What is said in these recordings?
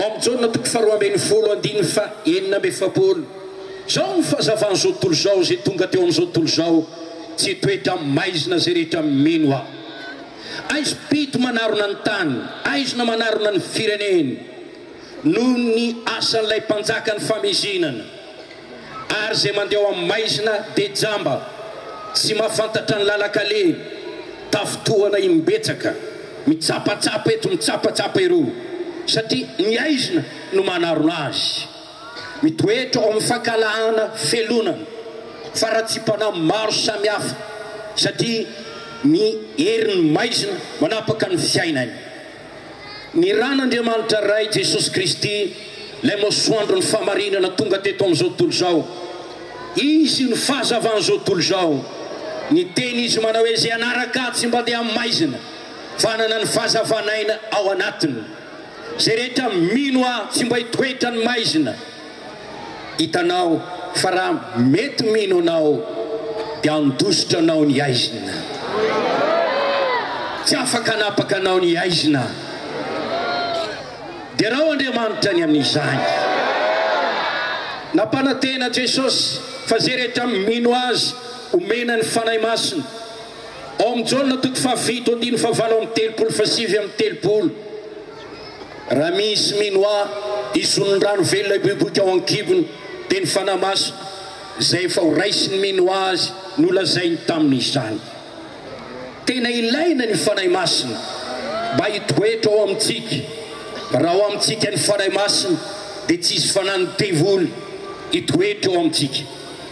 amin'izao natoko faharoa ambin'ny folo andiny fa enina amby efapolo zao ny fahazavan'izao tontolo zao zay tonga teo amin'izao tontolo zao tsy toetra maizina zay rehetra mino aho aizy pito manarona ny tany aizona manarona ny fireneny noho ny asan'ilay mpanjaka ny famezinana ary zay mandeha amin'ny maizina de jamba tsy mahafantatra ny lalakale tafitohana imbetsaka mitsapatsapa eto mitsapatsapa eroa satria ny aizina no manarona azy mitoetra ao amin'ny fankalahana felonana faratsipana maro samihafa satria ny herin'ny maizina manapaka ny fiainany ny ran'Andriamanitra ray Jesosy Kristy lay masoandro ny famarinana tonga teto amin'izao tontolo zao izy ny fahazavan'izao tontolo zao ny teny izy manao hoe zay anaraka tsy mba dia amin'ny maizina fanana ny fahazavanaina ao anatiny zay rehetra mino aho tsy mba hitoetra ny maizina hitanao fa raha mety mino anao dia andositra anao ny aizina tsy afaka anapaka anao ny aizina dia raha Andriamanitra ny amin'izany nampanantena Jesosy fa zay rehetra mino azy omena ny fanahy masina ao amin'izao natoko fahafito andiny favalo amin'ny telopolo fasivy amin'ny telopolo raha misy mino aho ison'ny rano velona iboiboika ao an-kibony dia ny fanahy masina zay efa ho raisy ny mino azy nolazainy tamin'izany tena ilaina ny fanahy masina mba hitoetra ao amintsika raha ao amintsika ny fanahy masina dia tsy izy fanany devoly hitoetra ao amintsika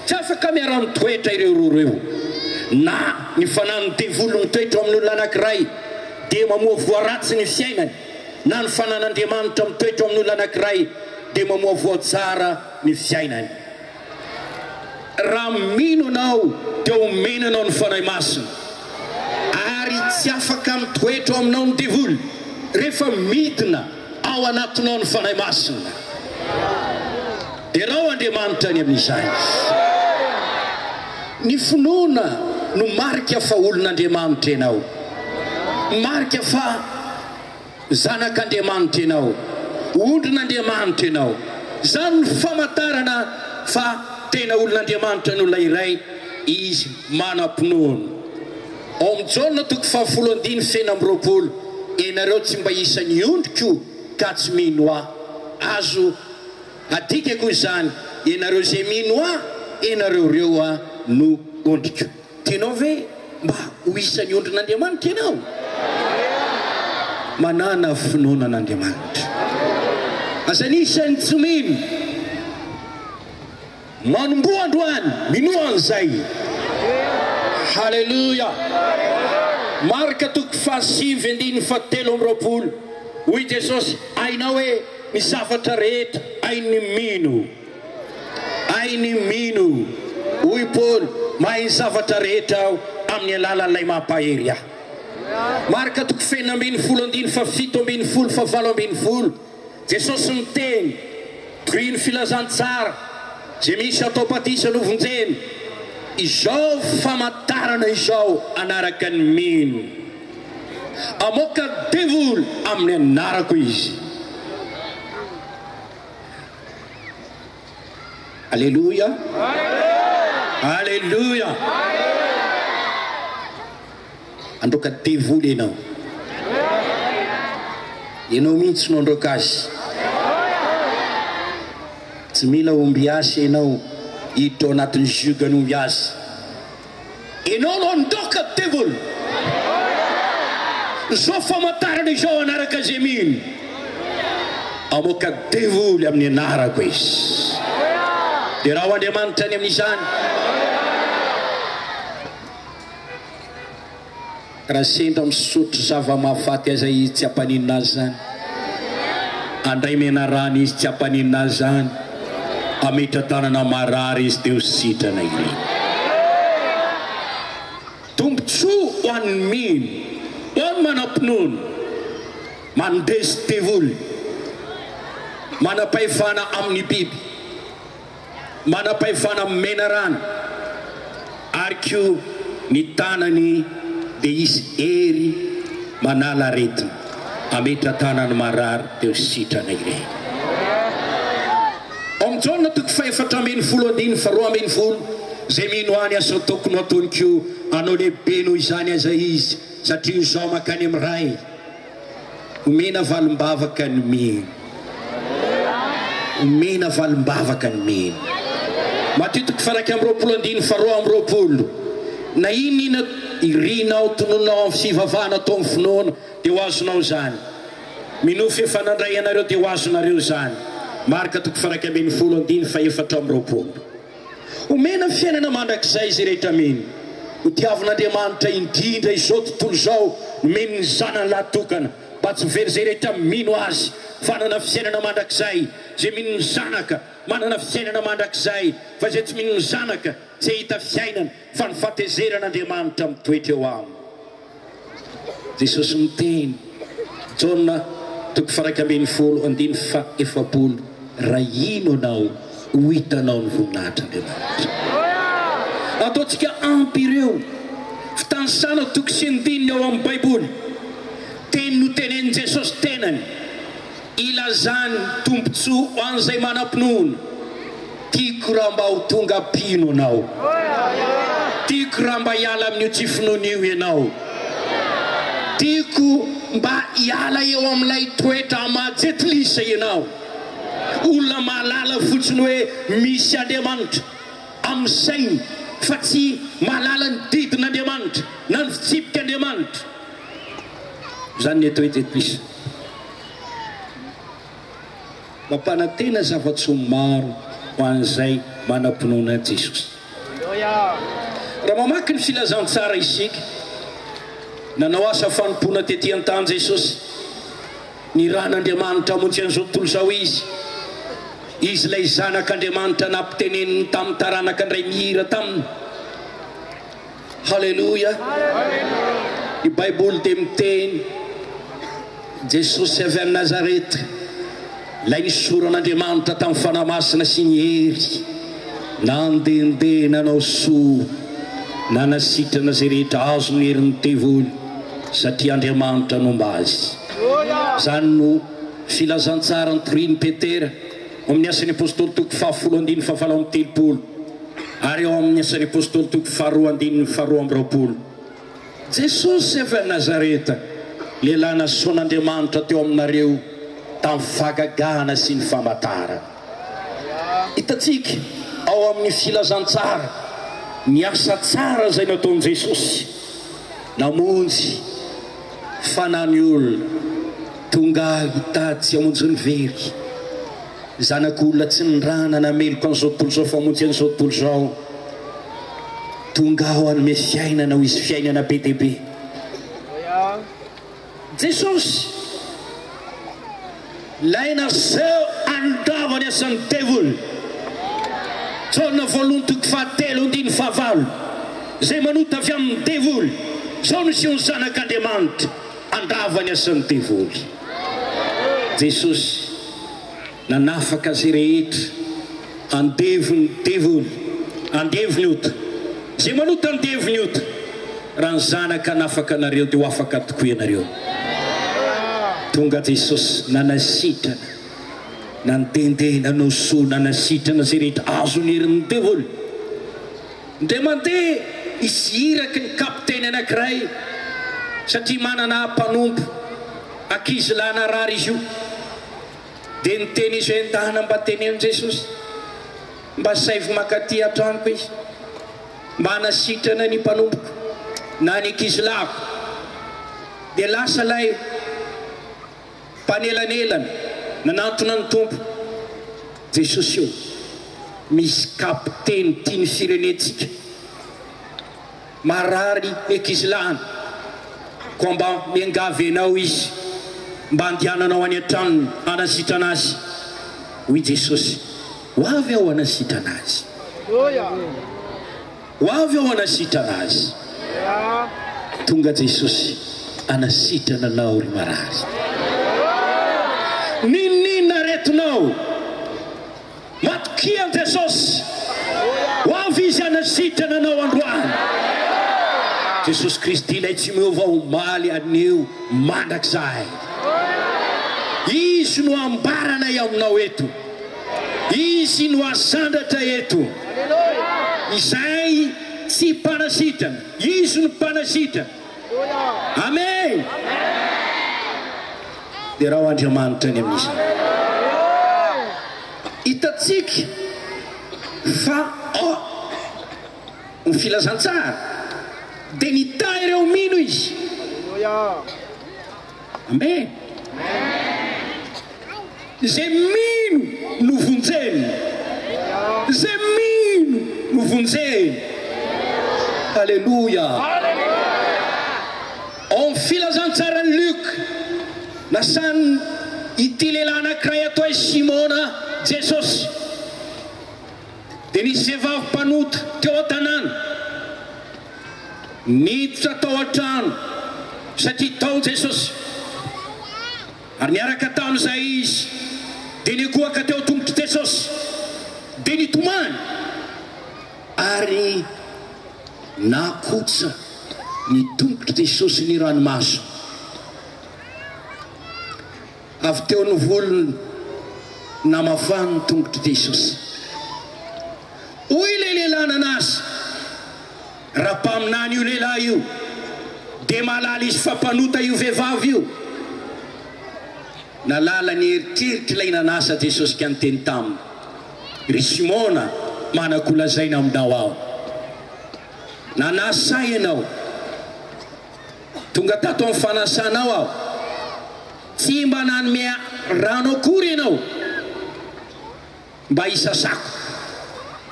tsy afaka miara-mitoetra ireo roreo na ny fanany devoly mitoetra amin'olona anankiray dia mamoa voaratsy ny fiainany na ny fanan'Andriamanitra mitoetra amin'olona anankiray dia mamoa voatsara ny fiainany raha mino anao dia omena anao ny fanahy masina ary tsy afaka mitoetra ao aminao ny devoly rehefa midina ao anatinao ny fanahy masina dia raha Andriamanitra ny amin'izany ny finoana no marika fa olon'Andriamanitra ianao marika fa zanak'Andriamanitra ianao ondrin'Andriamanitra ianao zany ny famantarana fa tena olon'Andriamanitra no ilay iray izy manam-pinoana ao amin'izao natoko fahafolo andiny feno amby roapolo ianareo tsy mba isan'ny ondriko ka tsy mino aho azo adikako izany ianareo zay mino aho ianareo reo a no ondriko tianao ve mba ho isan'ny ondrin'Andriamanitra ianao manana finoanan'Andriamanitra azanisany tsy mino manomboa androany minoan'izay halleluja marika toko fahasivy andiny fahatelo amby roapolo hoy Jesosy ainao hoe ny zavatra rehetra ainy mino hoy Paoly mahay ny zavatra rehetra aho amin'ny alalan'ilay mampahery aho marika toko fenina ambin'ny folo andiny fa fito ambin'ny folo fa valo ambin'ny folo Jesosy miteny toy ny filazantsara zay misy atao patisa novonjeny izao famantarana izao anaraka ny mino amoaka devoly amin'ny anarako izy alleluja alleluja androka devoly ianao mihitsy no androka azy tsy mila omby asy ianao hiditra ao anatin'ny jugany omby asy ianao no andoka devoly zao famantarana izao anaraka zay mino amoaka devoly amin'ny anarako izy dia raha ho Andriamanitra ny amin'izany raha sendra misotro zava-mahafaty aza izy tsy hampaninina azy zany andray mena rano izy tsy hampaninina azy zany ametra tanana marary izy dia ho sitrana ireny tombontsoa ho an'ny mino ho an'ny manam-pinoana mandresy devoly manam-pahefana amin'ny biby manam-pahefana amin'ny mena rano ary koa ny tanany dia izy hery manala aretina ametra tanany marary teo sitrana ireny. Am'jona toko faefatra ambin'ny folo andiny faroa ambin'ny folo zay mino any asa tokony ataony ko anao lehibe noho izany aza izy satria izao makany amin'ny ray omena valimbavaka ny mino, omena valimbavaka ny mino. Matitoko faraka amin'ny roapolo andiny faroa amin'ny roapolo na inina irinao tononao amin'ny fivavahana tao amin'ny finoana dia ho azonao zany, minofy efa nandray anareo dia ho azonareo zany. Marika toko faraka ambin'ny folo andiny faefatra amin'ny roapolo. Omena fiainana mandrakizay izy rehetra mino. Ho tiavin'Andriamanitra indrindra izao tontolo izao nomeny ny zanany lahatokana mba tsy very zay rehetra mino azy fanana fiainana mandrakizay. Zay mino ny zanaka manana fiainana mandrakizay, fa zay tsy mino ny zanaka tsy hita fiainana fa ny fahatezeran'Andriamanitra mitoetra eo aminy. Jesosy miteny Jona toko faraka ambin'ny folo andiny faefapolo, raha ino anao ho hitanao ny voninahitran'Andriamanitra. Ataontsika ampy ireo fitanisana toko sy ny dininy ao amin'ny baiboly. Teny no tenen'i Jesosy tenany ilazany tombontsoa ho an'izay manam-pinoana. Tiako raha mba ho tonga pino anao, tiako raha mba hiala amin'io tsy finoana io ianao, tiako mba hiala eo amin'ilay toetra majetlisa ianao. Olona mahalala fotsiny hoe misy Andriamanitra amin'ny sainy fa tsy mahalala ny didin'Andriamanitra na ny fitsipik'Andriamanitra. Zany ny atao hoe jetlisa. Mampanantena zava-tsoa maro ho an'izay manam-pinoana Jesosy. Raha mamaky ny filazantsara isika, nanao asa fanompona tetỳ an-tany Jesosy, ny ran'Andriamanitra hamonjy an'izao tontolo izao izy lay zanak'Andriamanitra nampiteneniny tamin'ny taranaka indray mihira taminy. Halleluja. Ny baiboly dia miteny Jesosy avy amin'ny Nazareta, lay nisoran'Andriamanitra tamin'ny fanamasina sy ny hery, nandehandeha nanao soa nanasitrana zay rehetra azo ny herin'ny tevoly satria Andriamanitra nomba azy. Zany no filazantsara ny Toriny Petera amin'ny asan'ny apôstôly toko fahafolo andiny fahafalo amin'ny telopolo ary eo amin'ny asan'ny apôstôly toko faharoa andiny faharoa amby roapolo. Jesosy avy a Nazareta, lehilahy nasoan'Andriamanitra teo aminareo tamin'ny fahagagahana sy ny famatara. Hitantsika ao amin'ny filazantsara ny asa tsara zay nataon'i Jesosy, namonjy fanany olona tonga hitady tsy hamonjy ny very, zanak'olona tsy nirana nameloko an'izao tontolo izao famonjy an'izao tontolo izao, tonga ho anome fiainana ho izy fiainana be dia be. Jesosy laina zao andava ny asan'ny devoly. Jona voalohany toko fahatelo andiny fahavalo, zay manota avy amin'ny devoly, zao no sy ny zanak'Andriamanitra andava ny asan'ny devoly. Jesosy nanafaka zay rehetra andevony devoly, andevony ota, zay manota andevony ota, raha ny zanaka nafaka anareo dia ho afaka tokoa ianareo. Tonga Jesosy nanasitrana, nandendeha nanao soa, nanasitrana zay rehetra azo ny herin'ny devoly. Ndray mandeha izy iraky ny kapiteny anankiray satria manana mpanompo ankizy lahy narary izy io, dia niteny izy hoe ndahana mba tenenin Jesosy mba saivy makaty atranoko izy mba hanasitrana ny mpanompoko na ny ankizy lahiko. Dia lasa lay mpanelanelana nanantona ny tompo. Jesosy io misy kapiteny tia ny firenetsika marary ankizy lahany ko mba miangavy anao izy mba andiananao any an-tranony hanasitrana azy. Hoy Jesosy, ho avy aho hanasitrana azy, ho avy aho hanasitrana azy. Tonga Jesosy hanasitrana anao ry marary. Ninina retinao matokian Jesosy, ho avy izy hanasitrana anao androany. Jesosy Kristy ilay tsy miova omaly anio mandrakizay. izy no ambaranay aminao eto, izy no asandratra eto. Izay tsy mpanasitrana, izy no mpanasitrana. Amen. Dia raha ho Andriamanitra ny amin'izany hitatsika fa ny filazantsara dia nita ireo mino izy. Amen. Zay mino no vonjeny, zay mino no vonjeny. Alléluia. Ao filazantsarany Luc nasany ity lehilahy anankiray atao hoe Simona Jesosy, dia nisy vehivavy mpanota teo an-tanàna niditra tao an-trano satria tao Jesosy, ary niaraka tamin'izay izy dia nigoaka teo tongotry Jesosy dia nitomany ary nakotsa ny tongotry Jesosy ny ranomaso. Avy teo ny volony namafany ny tongotry Jesosy. Hoy ilay lehilahy nanazy, raha-paminany io lehilahy io dia malala izy fampanota io vehivavy io. Nalala ny eritreritry ilay nanasa Jesosy ka nyteny taminy, ry Simona manakolazaina aminao aho, nanasay ianao, tonga tato amin'ny fanasanao aho, tsy mba nanome rano akory ianao mba hisasako,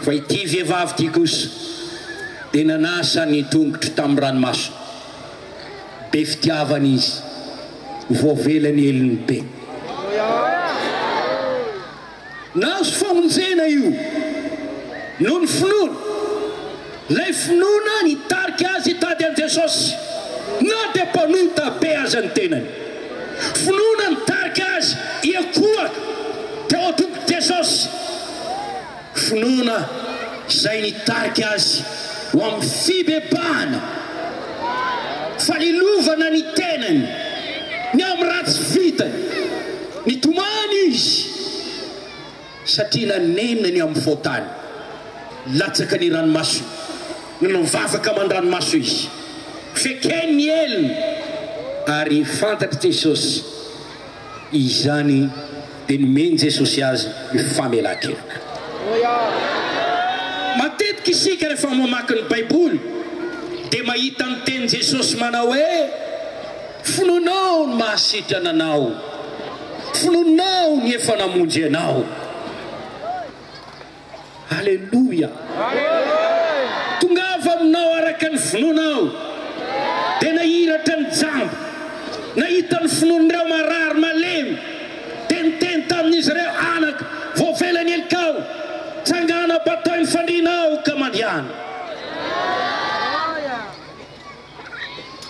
fa ity vehivavy ity kosa dia nanasa ny tongotry tamin'ny ranomaso. Be fitiavana izy, voavelany eliny be. Nazo famonjena io noho ny finoana, lay finoana nitarika azy tady an' Jesosy, na dia mpanota be azy ny tenany. Finoana nitarika azy iakoaka teo an-tongotry Jesosy, finoana izay nitarika azy ho amin'ny fibebahana, falilovana ny tenany, ny amin'ny ratsy vitany. Nitomany izy satria nanenina ny amin'ny faotany, latsaka ny ranomaso, nanavavaka aman-dranomaso izy, fekeny ny eliny, ary fantatry Jesosy izany dia nomeny Jesosy azy mifamelan-kelaka. Matetika isika rehefa mamaky ny Baiboly dia mahita ny teny Jesosy manao hoe finoanao ny mahasitrana anao, finoanao ny efa namonjy anao. Alleluia. Tongava aminao araka ny finoanao, dia nahiratra ny jambo, nahita ny finoan'ireo marary malemy, dia niteny tamin'izy ireo anaka voavelany elikao, tsangana batao ny fandrinao ka mandiana.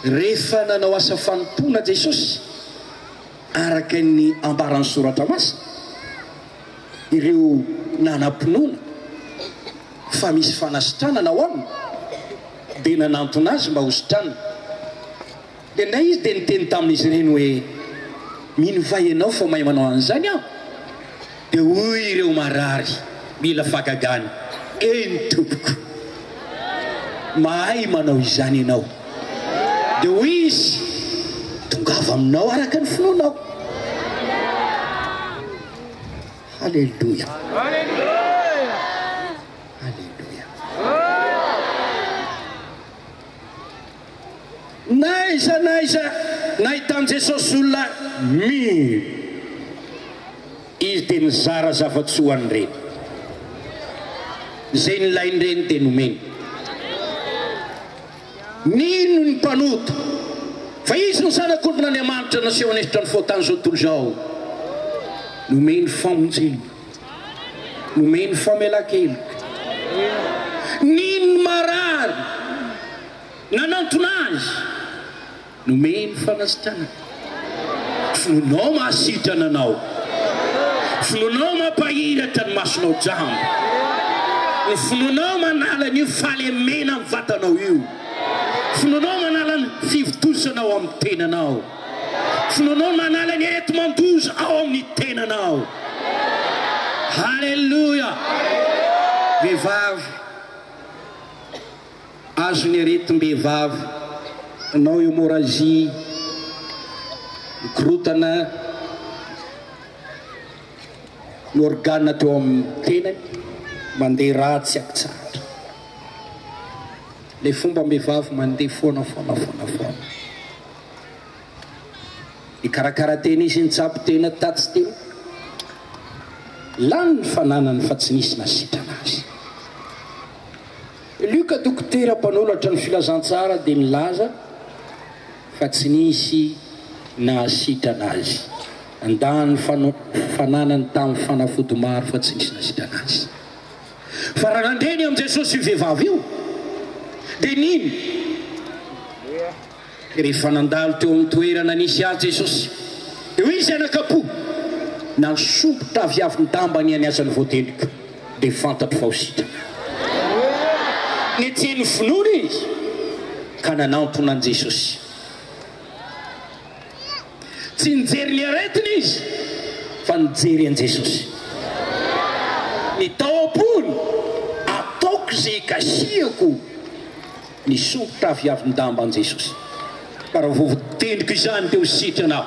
Rehefa nanao asa fanompona Jesosy araka ny ambarany soratra masina, ireo nanam-pinoana fa misy fanasitranana ao aminy dia nanantona azy mba hositranana. Dia nay izy dia niteny tamin'izy ireny hoe mino va ianao fa mahay manao an'izany aho? Dia hoy ireo marary mila fagagana, eny tompoko, mahay manao izany ianao. Dia hoy izy tongava aminao araka ny finoanao. Halleluja. Naiza nahitan' Jesosy olona mino, izy dia nizara zavatsoany reny, izay nilainy reny dia nomeny. Nino ny mpanota fa izy ny zanak'olon'Andriamanitra naseho anesitra ny faotany zao tontolo izao, nomeny famonjena, nomeny famelan-kelika. Nino ny marary nanantona azy, nomeny fanasitrana. Finoanao mahasitrana anao, finoanao mampahiratra ny masonao jambo, ny finoanao manala ny fahalemena amin'ny vatanao io, finoanao manala ny fivotosanao amin'ny tenanao, finoanao manala ny eto mandoza ao amin'ny tenanao. Halleluja. Vehivavy azo ny aretim-behivavy, anao hémorragie, mikorotana ny organe teo amin'ny tenany, mandeha ratsy ak tsara. Le fomba behivavy mandeha foana. Ikarakara tena izy nitsapy tena tatsy tena lany ny fananany fa tsy nisy nasitrana azy. Luka dokotera mpanolotra ny filazantsara dia milaza fa tsy nisy nasitrana azy. Andany fananany tamin'ny fanafody maro fa tsy nisy nasitrana azy. Fa raha nandreny amin'i Jesosy vehivavy io dia nino? Rehefa nandalo teo amin'ny toerana nisy azy Jesosy, eo izy anakapo nasompotra avy avy ny dambany any azany voatelika dia fantatro fa ho sitrana. Ny tiany finoana izy ka nanantona an Jesosy. Tsy nijery ny aretiny izy fa nijery an Jesosy. Ny tao am-pony ataoko izay ikasiako ny sompotra avy avy ny damba an Jesosy. Ka raha vovotendriko izany teo sitranao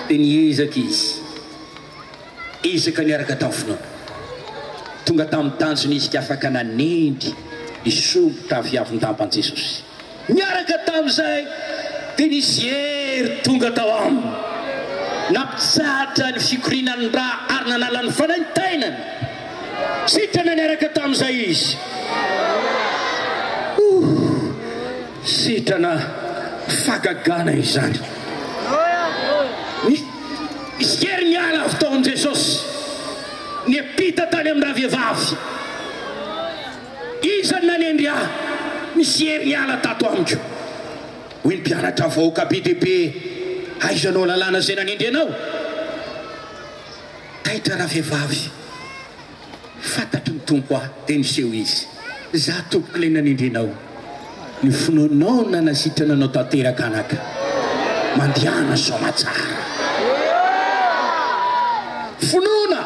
dia niezaka izy, ezaka niaraka tamin'ny finoana. Tonga tamin'ny tanjony izy ka afaka nanendry ny sompotra avy avy ny damba an Jesosy. Niaraka tamin'izay dia nisy hery tonga tao aminy, nampitsahatra ny fikorinany raha ary nanala ny fanaintainany. Sitrana niaraka tamin'izay izy. Sitrana fagagana izany. Misy hery niala avy tao an Jesosy, niapita tany amin'ny raha vehivavy. Izany nanendry ahy, misy hery niala tato amiko. Hoy ny mpianatra vahoaka be dia be, aizanao lalàna izay nanendry anao? Taitra raha vehivavy, fantatry ny tompo ahy dia niseho izy. Za tompoko ilay nanendry anao. Ny finoanao na nasitrana anao tanteraka anaka, mandihana soma tsara. Finoana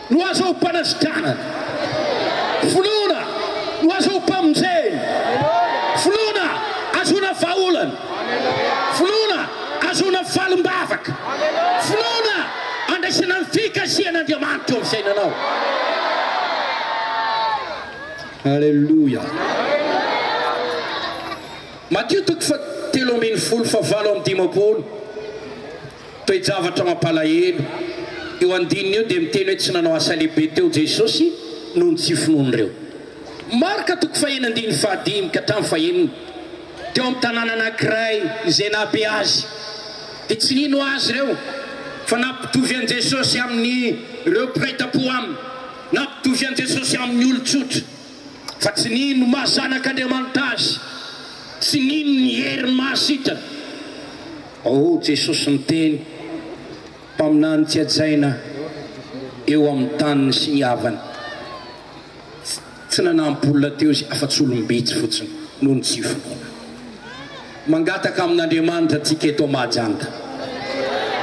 no azo ho mpanasitrana, finoana no azo ho mpamonjeny, finoana azona vahaolana, finoana azona valim-bavaka, finoana andraisana ny fikasian'Andriamanitra eo amin'ny fiainanao. Halleluja. Matio 3:7-9 toe-javatra mampalahelo. Eo andininy eo dia miteny hoe tsy nanao asa lehibe teo Jesosy noho ny tsy finoan'ireo. Marka 9:5 ka hatramin'ny 9 teo amin'ny tanàna anankiray izay nabe azy, dia tsy nino azy ireo fa nampitovy an Jesosy amin'ny ireo mpiraita-po aminy, nampitovy an Jesosy amin'ny olon-tsotra. Fa tsy nino mahazanak'Andriamanitra azy, tsy nino ny hery mahasitrana. Jesosy niteny, mpaminany tsy ajaina eo amin'ny taniny sy ny havany. Tsy nanampy-olona teo izy, afa-tsy olombitsy fotsiny noho ny tsy finoana. Mangataka amin'Andriamanitra antsika eto Mahajanga,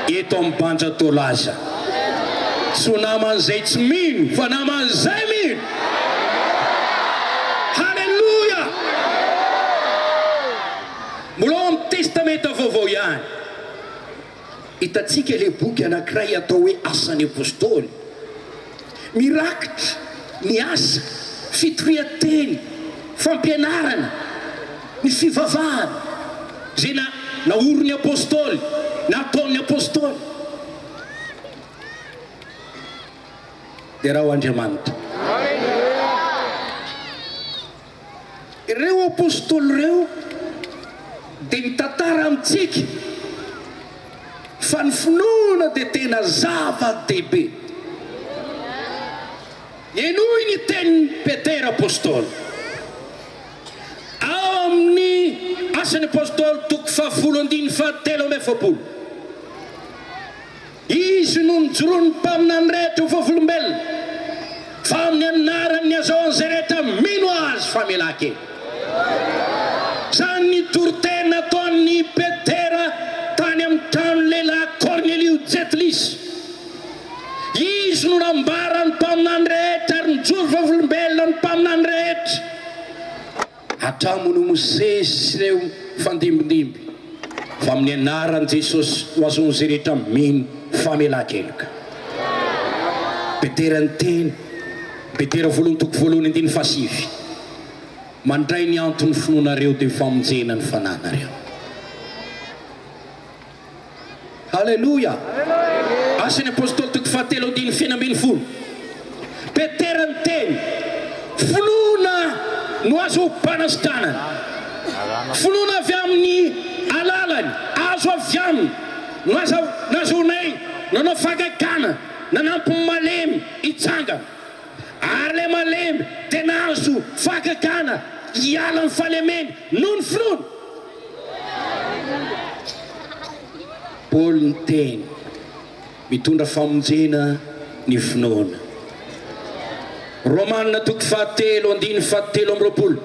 eto amin'ny banja Tolaza. Tsy ho naman'izay tsy mino fa naman'izay mino. Halleluja. Mbola ao amin'ny testamenta vaovao ihany hitantsika ilay boky anankiray atao hoe asan'ny apôstôly. Mirakitra ny asa, fitorian-teny, fampianarana, ny fivavahana izay naorony apôstôly, nataon'ny apôstôly. Dia raha ho Andriamanitra, ireo apôstôly ireo dia mitantara amintsika fa ny finoana dia tena zava-dehibe. Enoy ny tenin'ny Petera apôstôly ao amin'ny asan'ny apôstôly 2:17. Izy no nijoroany mpaminany rehetra ho vavolombelona, fa amin'ny anaran'ny azahoan'izay rehetra mino azy fa miala-kely. Zany ny toriteny nataon'ny Petera misy nonambara ny mpaminany rehetra ary nijoro vavolombelona ny mpaminany rehetra hatramono Mosesy sy ireo fandimbindimby fa amin'ny anaran'i Jesosy ho azon'izay rehetra mino famelan-keloka. Petera ny teny Petera voalohany toko voalohany andiny fasivy mandray ny antony finoanareo dia famonjena ny fananareo. Halleluja. Asan'ny apôstôly toko fahatelo andiny feno ambin'ny folo. Petera ny teny finoana no azo mpanasitranana, finoana avy amin'ny alalany, azo avy aminy no nazonay nanao fagakana nanampy malemy hitsangana ary le malemy tena azo fagakana hiala ny fahalemeny noho ny finoana. Paoly ny teny mitondra famonjena ny finoana. Romanina toko fahatelo andiny fahatelo amby roapolo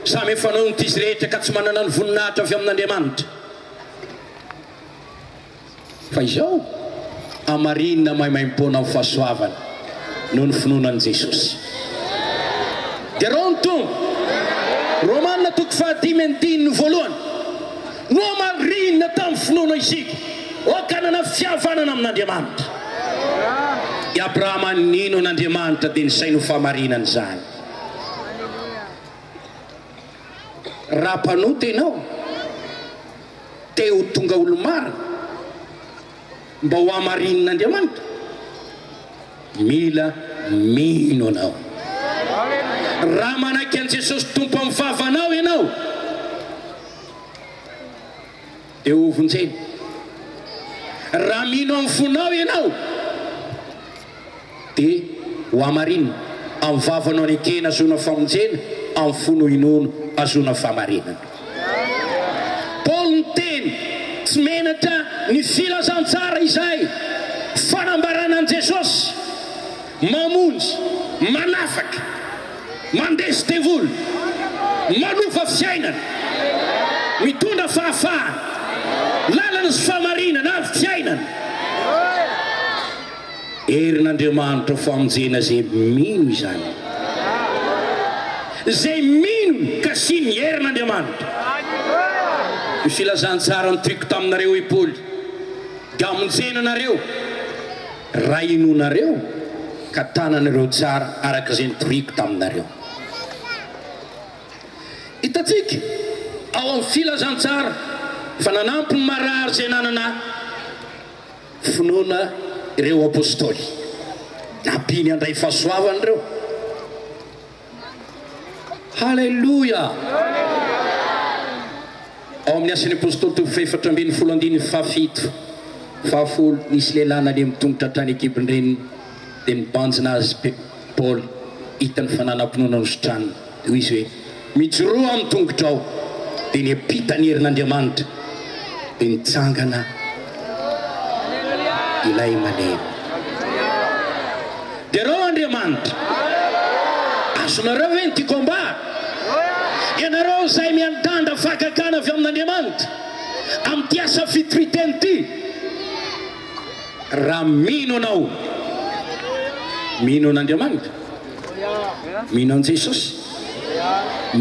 samy efanao ny tizy rehetra ka tsy manana ny voninahitra avy amin'Andriamanitra fa izao amarinina mahimaimpona amin'ny fahasoavana noho ny finoanan'i Jesosy. Dia rao ny tombo Romanina toko fahadimy andiny voalohany no amarinina tamin'ny finoana isika okanana fihavanana amin'Andriamanitra. I Abrahama nino n'Andriamanitra dia nisainy ho fahamarinana izany. Raha mpanota ianao te ho tonga olo-marina mba ho hamarinan'Andriamanitra mila mino anao. Raha manaiky an' Jesosy tompo amin'ny vavanao ianao dia ho vonjeny. Raha mino amin'ny fonao ianao dia ho hamarinina. Amin'ny vavanao ny ekena azona famonjena, amin'ny fono inono azona fahamarinana. Paoly ny teny tsy menatra ny filazantsara izay fanambarana an' Jesosy mamonjy, manafaka, mandesy devoly, manova fiainana, mitondra fahafahana, lalana sy fahamarinana ary fiainana. Herin'Andriamanitra famonjena zay mino izany, zay mino ka sy ny herin'Andriamanitra. Ny filazantsara nitriko taminareo i Paoly ka hamonjenanareo raha inonareo ka tananareo tsara araka izay nitoriko taminareo. Hitantsika ao amin'ny filazantsara fa nanampy ny marary izay nanana finoana ireo apôstôly nampiny andray fahasoavana ireo. Halleluja. Ao amin'ny asan'ny apôstôly toko faefatra ambin'ny folo andiny fahafito fahafolo nisy lehilahy nale mitongotra hatrany ekibin-dreniny dia nibanjina azy Paoly hitany fananam-pinoana nosotrany hoy izy hoe mijoroa amin'ny tongotra ao dia niampita ny herin'Andriamanitra dia nitsangana ilay malemy. Dia rao Andriamanitra azonareo ve ny ty combat ianareo izay miantandra fakakana avy amin'Andriamanitra amin'ny ty asa fitoriteny ty. Raha mino anao, mino an'Andriamanitra, mino an' Jesosy,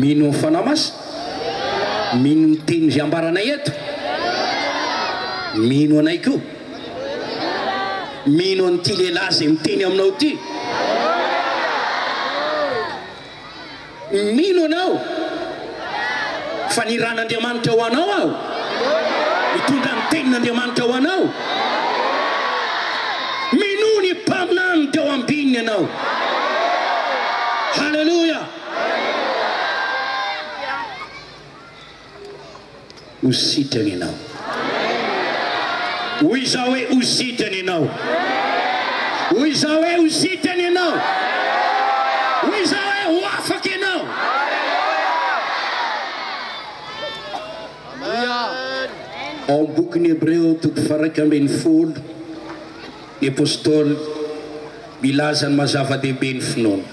mino ny fanahy masina, mino ny teny izay ambaranay eto, mino anay koa, mino an'ity lehilahy izay miteny aminao ty, mino anao fa ny ran'Andriamanitra ho anao aho, mitondra ny tenin'Andriamanitra ho anao, mino ny mpaminany teo ambininy anao. Halleluja. Ho sitrany ianao, hoy izao hoe ho sitrany ianao, hoy izao hoe ho sitrany ianao, hoy izao hoe ho afaka ianao. Ao amin'ny bokin'ny Hebreo toko faha 11 ny apôstôly milaza ny mazava-dehibe ny finoana.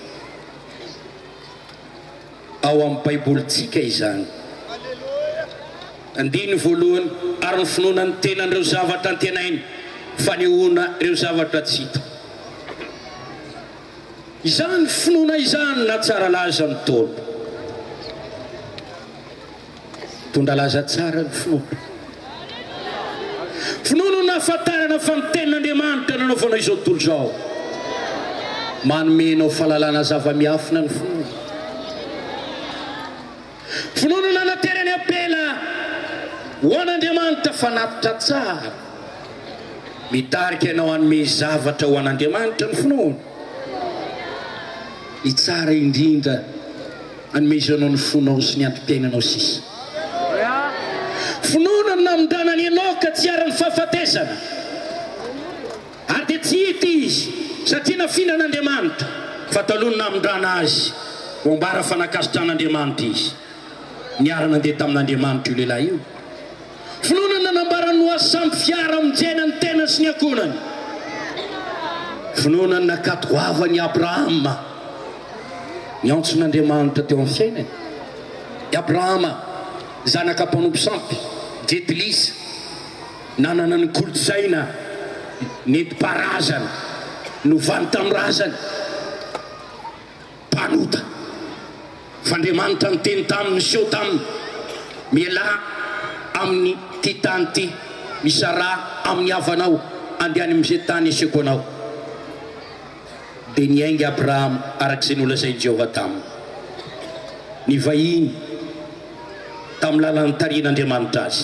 Ao amin'ny baibolitsika izany andiny voalohany ary ny finoana ny tenan'ireo zavatra antenainy fanehoana ireo zavatra tsy hita. izany finoana izany na tsara laza ny tolo tondra laza tsara ny finoana nahafantarana fa ny tenin'Andriamanitra nanaovanao izao tontolo izao manomenao fahalalana zava-miafina ny finoana nanaterany apela ho an'Andriamanitra fanatitra tsara mitarika ianao hanome zavatra ho an'Andriamanitra ny finoana ny tsara indrindra hanomezanao ny fonao sy ny antom-piainanao sisa finoana ny namindranany ianao ka tsy ara-ny fahafatesana ary dia tsy hita izy satria nafinan'Andriamanitra fa taloha ny namindrana azy ho ambara fanakasitran'Andriamanitra izy niarana andeha tamin'Andriamanitra io lehilahy io finoana nanambara no asampy fiara aminjena ny tena sy ny akonany finoana ny nakatoavany Abrahama ny antson'Andriamanitra teo amin'ny fiainany i Abrahama zanaka mpanompo sampy jetilisa nanana ny kolotsaina nentim-paharazana novany tamin'ny razana mpanota fa Andriamanitra niteny taminy niseho taminy miala amin'ny ty tany ty misara amin'ny havanao andehany amin'izay tany asiako anao dia niainga Abrahama arak'izay nolazainy Jehovah taminy ny vahiny tamin'ny lalan'ny tarian'Andriamanitra azy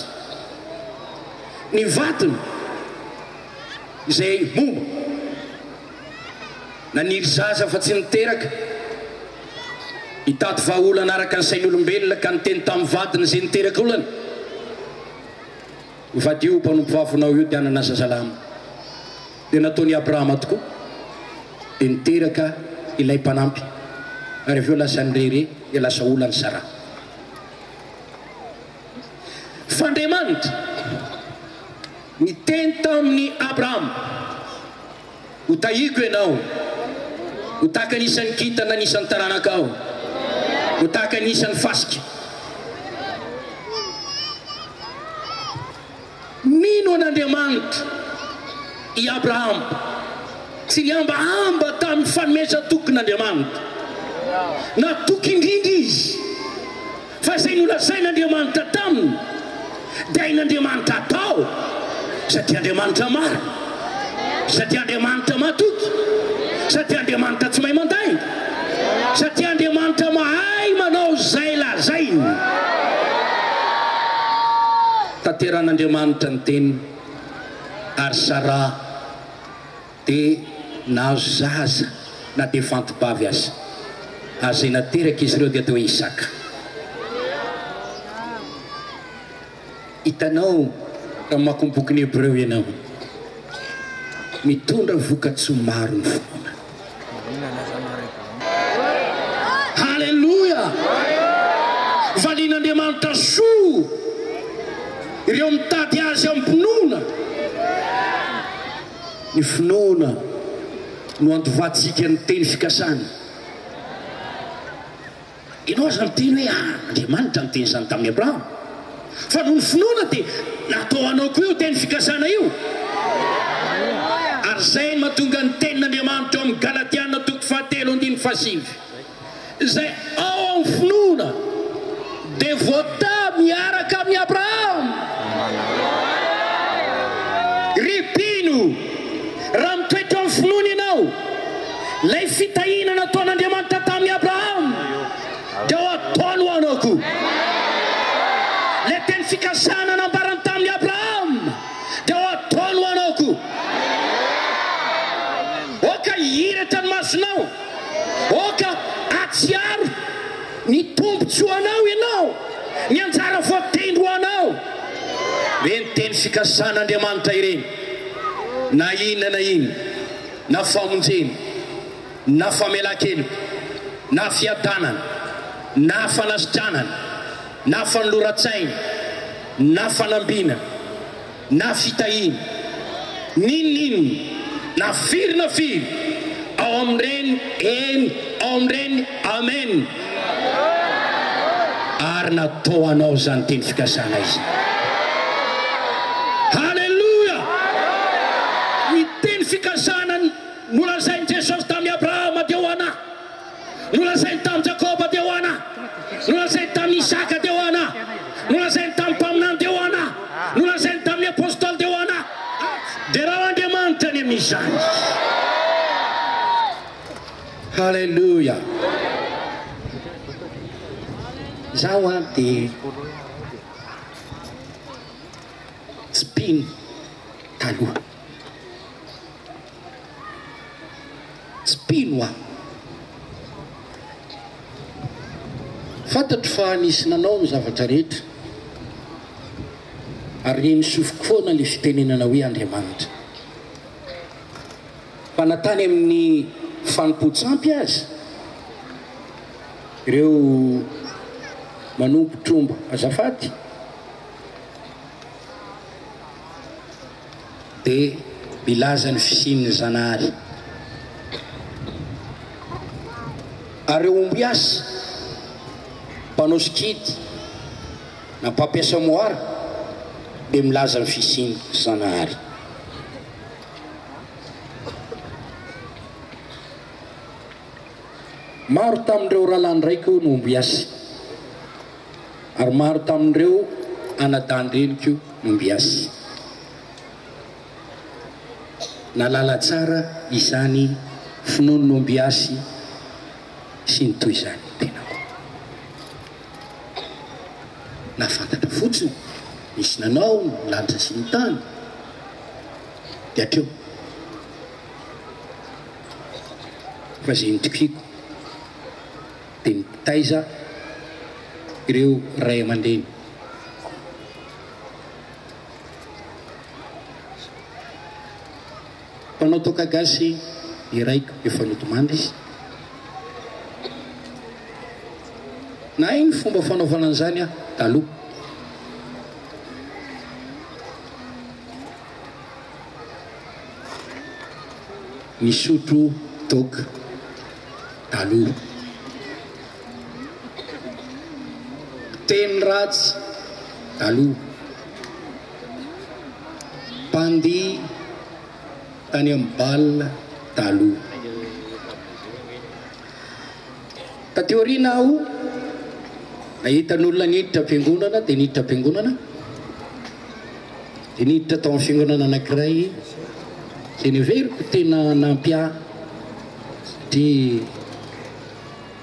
ny vatiny izay momba naniry zaza fa tsy niteraka hitady vahaolana araka ny sain'olombelona ka niteny tamin'ny vatiny izay niteraka olana vadio mpanompo vavinao io dia anana zazalama dia nataony Abrahama tokoa dia niteraka ilay mpanampy ary avy eo lasa nyrere dia lasa olany Sara fa Andriamanitra niteny tamin'ny Abrahama ho tahiko ianao ho tahaka anisan'ny kintana anisan'ny taranakao ho tahaka anisan'ny fasika mino an'Andriamanitra i Abrahama tsy niambahamba tamin'ny fanomeza tokon'Andriamanitra na toky indrindra izy fa izay nolazain'Andriamanitra taminy dia hain'Andriamanitra atao satria Andriamanitra marina satria Andriamanitra matoky satria Andriamanitra tsy mahay mandainga satria Andriamanitra mahay manao zay lazainy tanteran'Andriamanitra ny teny ary Sara dia nahazo zaza na dia fantobavy azy azay nateraka izy ireo dia atao hoe Isaka hitanao raha makomboky ny Hebreo ianao mitondra vokatsoa maro ny finoana halleluja valian'Andriamanitra soa ireo mitady azy am-pinoana ny finoana no andovatsika ny teny fikasana ianao aza miteny hoe Andriamanitra niteny izany tamin'ny Abrahama fa no ny finoana dia natao anao koa io teny fikasana io ary zay ny mahatonga ny tenin'Andriamanitra eo amin'ny Galatiana 3:7-5 izay ao amin'ny finoana dia voata miaraka amin'ny Abrahama ripino raha mitoetra amin'ny finoana ianao lay fitahina nataon'Andriamanitra tamin'ny Abrahama dia ho ataony ho anao koa lay teny fikasana nambarany tamin'ny Abrahama dia ho ataony ho anao koa oka hiratra ny masonao oka atsiaro ny tombotsy ho anao ianao ny anjara voatendro ho anao reny teny fikasan'Andriamanitra ireny na inona na inona na famonjena na famelan-keloka na fiadanana na fanasitranana na fanolora-tsaina na fanambina na fitahina ninonino na firy na firy ao amin'ireny eny ao amin'ireny amen ary natao anao zany teny fikasana izy halleluja ny teny fikasana nolazainy Jesosy tamin'ny Abrahama dia ho anahy izany. Halleloia. Zaho a dia tsy mpino taloha, tsy mpino aho. Fantatro fa nisy nanao ny zavatra rehetra ary nisofiko foana le fitenenana hoe Andriamanitra. Fa natany amin'ny fanompo-tsampy azy ireo manompo tromba azafady dia milaza ny fisian'ny Zanahary. Ary eo ombiasa mpanao sikidy na mpampiasa moara dia milaza ny fisian'ny Zanahary. Maro tamin'ireo rahalahy ndraiky no ombiasa ary maro tamin'ireo anadan-dreniko no ombiasa. Nalala tsara izany finono no ombiasy sy ny toy izany tenako. Nafantatra fotsiny misy nanao ny lanitra sy ny tany dia hatreo fa zay nitokiko dia nitaiza ireo ray aman-dreny. Mpanao toaka gasy iraiko efa notomandry izy. Na iny fomba fanaovana an'izany a taloha. Misotro toaka taloha. Teny ratsy taloha. Mpandihy tany amin'ny balle taloha. Tateoriana aho nahita n'olona niditra am-piangonana dia niditra am-piangonana dia niditra tao amin'ny fiangonana anankiray izay neveriko tena nampia satria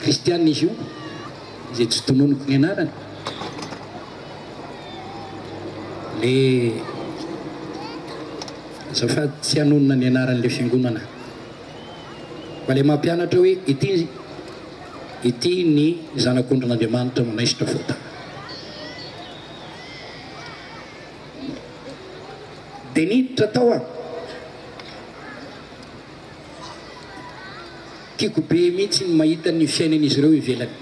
kristianina izy io izay tsy tononoko ny anarany. Le azafady tsy hanonona ny anaran'ilay fiangonana fa le mampianatra hoe ity ny zanak'ondrin'Andriamanitra manaisitra fota. Dia niditra tao aho. Tiako be mihitsy ny mahita ny fiainan'izy ireo ivelany.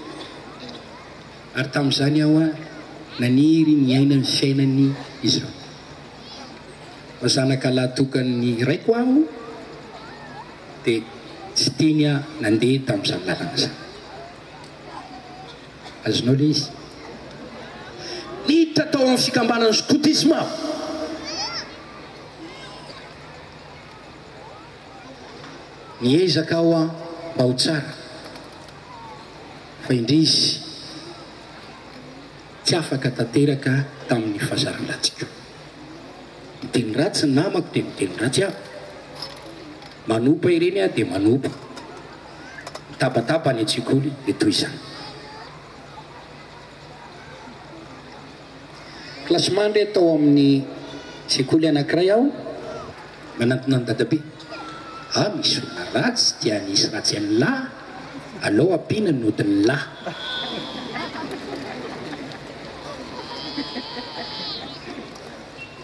Ary tamin'izany aho a naniry ny aina ny fiainany izy ireo. Fa zanaka lahatokany raiko aho dia tsy tiany a nandeha tamin'izany lalana izany. Azonao le izy. Niditra tao amin'ny fikambanana skotisma aho. Niezaka aho a mba ho tsara fa indrisy tsy afaka tanteraka tamin'ny fahazaran-datsiko. Miteny ratsy ny namako dia miteny ratsy aho. Manopa ireny aho dia manopa. Mitabataba ny an-tsekoly dia toy izany. Klasmandry tao amin'ny sekoly anankiray aho manantona ny dadabe. Misy olona ratsy dia nisy ratsy an'ny lahy, alao ampiana ny nodin'ny lahy.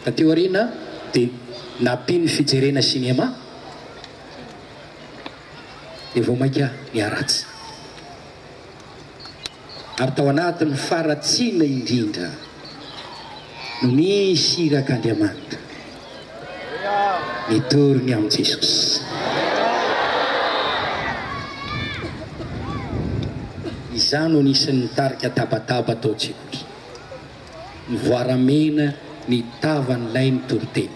Tateo aoriana dia nampino fijerena sinema dia vao mainka niaratsy. Ary tao anatin'ny faratsiana indrindra no misy irak'Andriamanitra nitorony amin'i Jesosy. Izany no nisan'ny nitarika tabataba tao an-tsekoly. Ny voaramena ny tavan'ilay nitoroteny.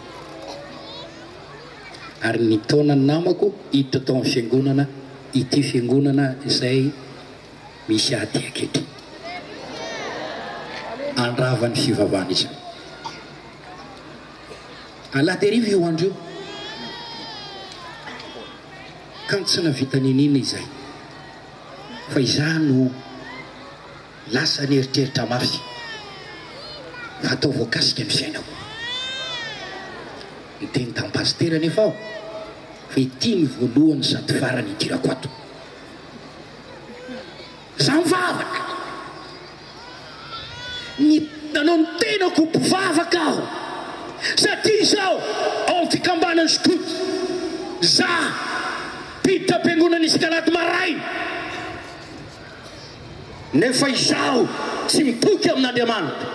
Ary ny taona ny namako hiditra tao amin'ny fiangonana, ity fiangonana izay misy aty ankehitriny. Andravan'ny fivavahana izany. Alahady ariva io andro io. kantsana vitanenina izay fa izaho no lasa nyeritreritra mafy fa atao voakasika ny fiainako nyteny tamin'ny pastera nefa aho fa ity ny voalohany sady farany idirako ato za mivavaka nanao ny tenako mpivavaka aho satria zao ao amin'ny fikambanany skoty za piditra am-piangonana Iskalady Maray nefa izaho tsy mitoky amin'Andriamanitra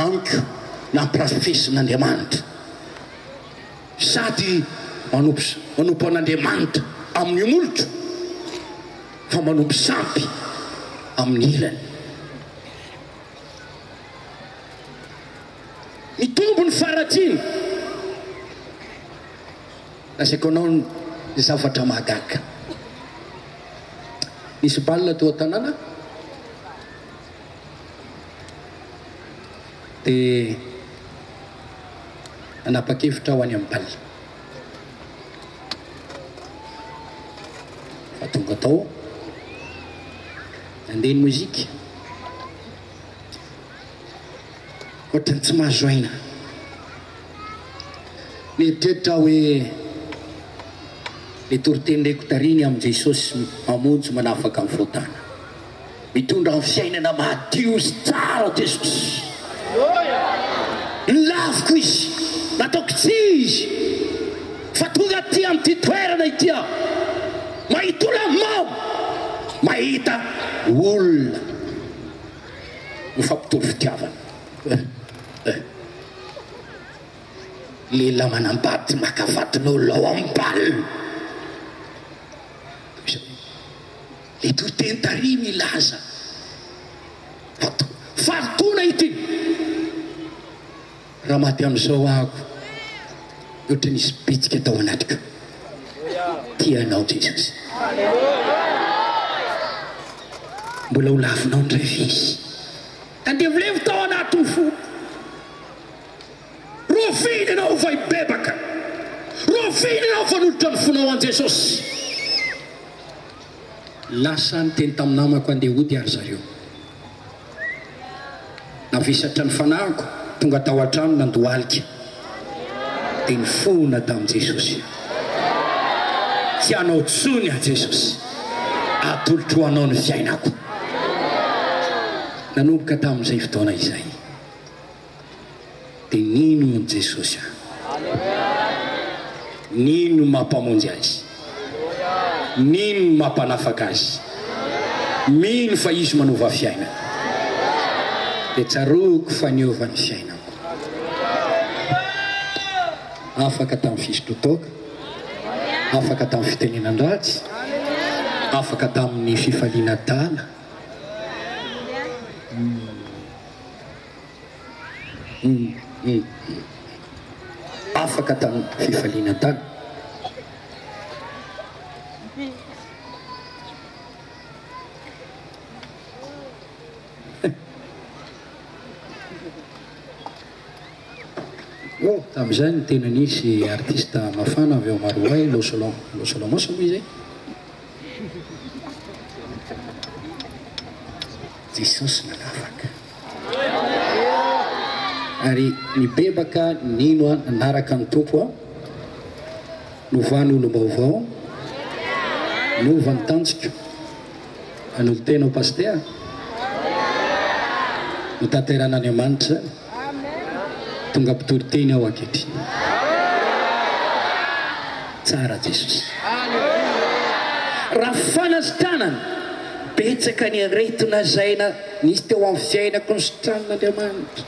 anko nampiafesin'Andriamanitra sady manompo an'Andriamanitra amin'ny omolotro fa manompo sampy amin'ny ilany mitombo ny faratsiana lasaiko anao ny zavatra mahagaga nisy balina teo an-tanàna dia anapa-kevitra ho any amin'ny balina fa tonga tao nandeha ny mozika ohatrany tsy mahazo aina nieritreritra hoe le toriteny reko tariny amin'i Jesosy mamonjy manafaka amin'ny fotana mitondra amin'ny fiainana mahadio izy tsara Jesosy nilaviko izy nataoko tsy izy fa tonga ty amin'ity toerana ity aho mahita olona mamo mahita olona mifampitolo fitiavana lehilahy manambady makavatin'olona ao amin'ny balina le toriteny tary milaza faritona ity raha maty amin'izao ahako ohatra nisy bitsika tao anatrika tianao Jesosy mbola ho lavinao ndray vizy andevolevy tao anaty ny fo rofiny anao va ibebaka rofiny anao fa nolotra ny fonao an Jesosy lasa ny teny tamin'ny namako andeha hody ary zareo navisatra ny fanahiko tonga tao an-trano nandohalika dia ny fona tamin'i Jesosy tsy anao tsony a Jesosy atolotro anao ny fiainako nanomboka tamin'izay fotoana izay dia nino ny Jesosy nino mampamonjy azy nino mampanafaka azy mino fa izy manova fiainana dia tsaroko faniovany fiainako afaka tamin'ny fisotrotoka afaka tamin'ny fitenenan-dratsy afaka tamin'ny fifaliana tala afaka tamin'ny fifaliana tala tamin'izay ny tena nisy artiste mafana avy ao Maroay Losolomos moa izay Jesosy nanafaka ary nibebaka nino nanaraka ny tompo novany olom-baovao nova ny tanjika an'olo tena ao paster notanterana Andriamanitra zany tonga mpitory teny ao akety tsara Jesosy raha fanasitanana betsaka ny aretina zaina nisy teo amin'ny fiainako ny sotran'Andriamanitra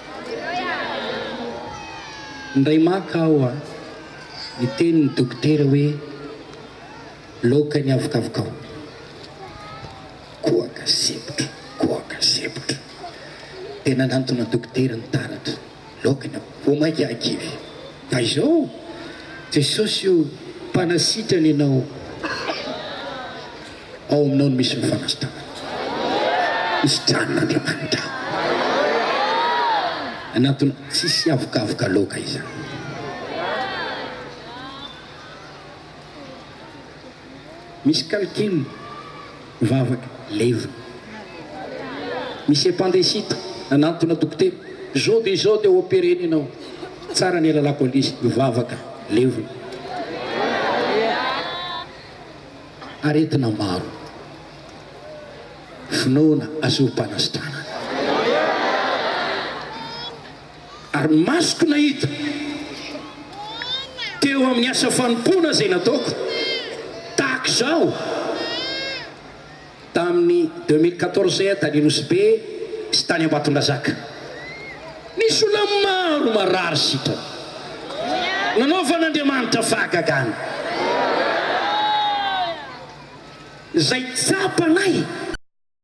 ndray maka aho ny tenin'ny dokotera hoe loka ny avokavokao koaka sepitra tena nantona dokotera ny taratra lokany vo maika akivy fa izao Jesosy io mpanasitrany ianao ao aminao no misy mifanasitana misy tranon'Andriamanitra anatona tsisy avokavoka loka izany misy calcul mivavaka levina misy appendicite nanantona dokotera zao de opéreny ianao tsara ny lalako polisy mivavaka levina aretina maro finoana azom-panasitrana ary masoko nahita teo amin'ny asa fanompona zay nataoko tahaka zao tamin'ny 2014 talinosy be sy tany Ambatondrazaka nisy olona maro marary sitra nanaovan'Andriamanitra fahagagana zay tsapanay